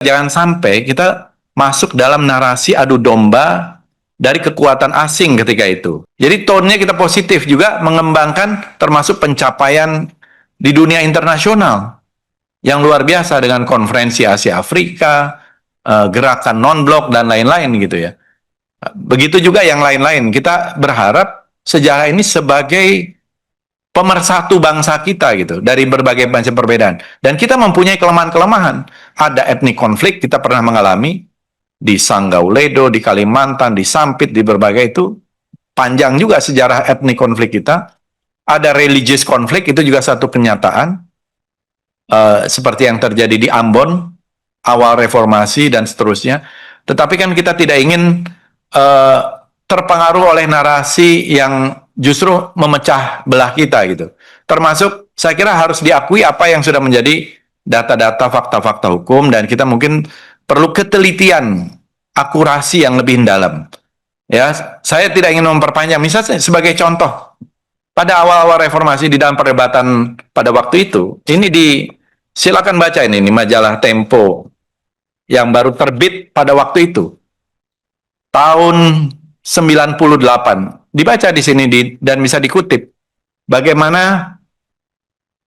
Jangan sampai kita masuk dalam narasi adu domba dari kekuatan asing ketika itu. Jadi tone-nya kita positif juga, mengembangkan termasuk pencapaian di dunia internasional yang luar biasa dengan konferensi Asia Afrika, gerakan non-blok dan lain-lain gitu ya. Begitu juga yang lain-lain. Kita berharap sejarah ini sebagai pemersatu bangsa kita gitu dari berbagai macam perbedaan, dan kita mempunyai kelemahan-kelemahan. Ada etnik konflik kita pernah mengalami di Sanggauledo, di Kalimantan, di Sampit, di berbagai itu panjang juga sejarah etnik konflik kita. Ada religious konflik, itu juga satu kenyataan, seperti yang terjadi di Ambon awal reformasi dan seterusnya. Tetapi kan kita tidak ingin terpengaruh oleh narasi yang justru memecah belah kita gitu. Termasuk saya kira harus diakui apa yang sudah menjadi data-data fakta-fakta hukum, dan kita mungkin perlu ketelitian, akurasi yang lebih dalam. Ya, saya tidak ingin memperpanjang. Misalnya sebagai contoh, pada awal-awal reformasi di dalam perdebatan pada waktu itu, silakan baca ini majalah Tempo yang baru terbit pada waktu itu. Tahun 98. Dibaca di sini dan bisa dikutip bagaimana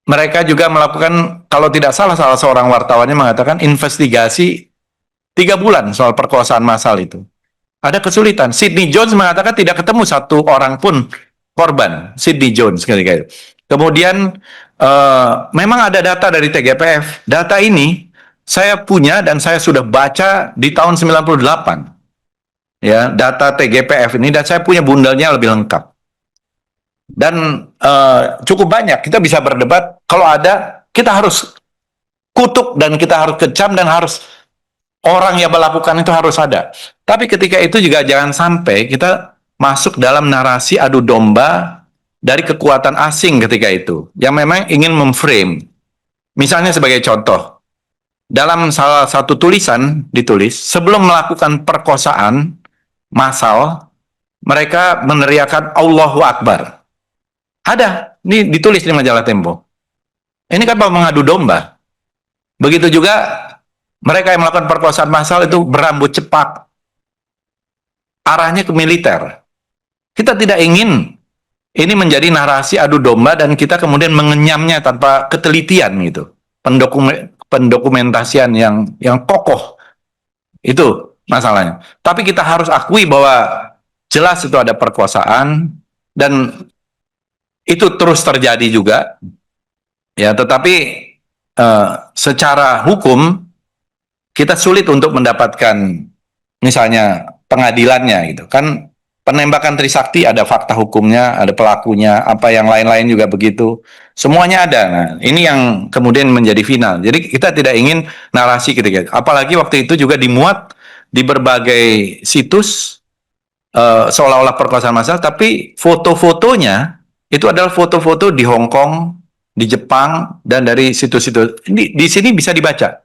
mereka juga melakukan, kalau tidak salah seorang wartawannya mengatakan investigasi 3 bulan soal perkosaan massal itu. Ada kesulitan. Sidney Jones mengatakan tidak ketemu satu orang pun korban. Sidney Jones ketika itu. Kemudian memang ada data dari TGPF. Data ini saya punya dan saya sudah baca di tahun 98. Ya, data TGPF ini, dan saya punya bundelnya lebih lengkap. Dan cukup banyak, kita bisa berdebat, kalau ada, kita harus kutuk, dan kita harus kecam, dan harus orang yang melakukan itu harus ada. Tapi ketika itu juga jangan sampai kita masuk dalam narasi adu domba dari kekuatan asing ketika itu, yang memang ingin memframe. Misalnya sebagai contoh, dalam salah satu tulisan ditulis, sebelum melakukan perkosaan massal, mereka meneriakan Allahu Akbar. Ada, ini ditulis di majalah Tempo. Ini kan mengadu domba. Begitu juga mereka yang melakukan perkosaan massal itu berambut cepat, arahnya ke militer. Kita tidak ingin ini menjadi narasi adu domba dan kita kemudian mengenyamnya tanpa ketelitian gitu. Pendokumentasian yang kokoh. Itu masalahnya. Tapi kita harus akui bahwa jelas itu ada perkosaan, dan itu terus terjadi juga. Ya, tetapi secara hukum kita sulit untuk mendapatkan misalnya pengadilannya gitu. Kan penembakan Trisakti ada fakta hukumnya, ada pelakunya, apa yang lain-lain juga begitu. Semuanya ada. Nah, ini yang kemudian menjadi final. Jadi kita tidak ingin narasi ketika, apalagi waktu itu juga dimuat di berbagai situs seolah-olah perkosaan massal, tapi foto-fotonya itu adalah foto-foto di Hong Kong, di Jepang, dan dari situs-situs. Di sini bisa dibaca.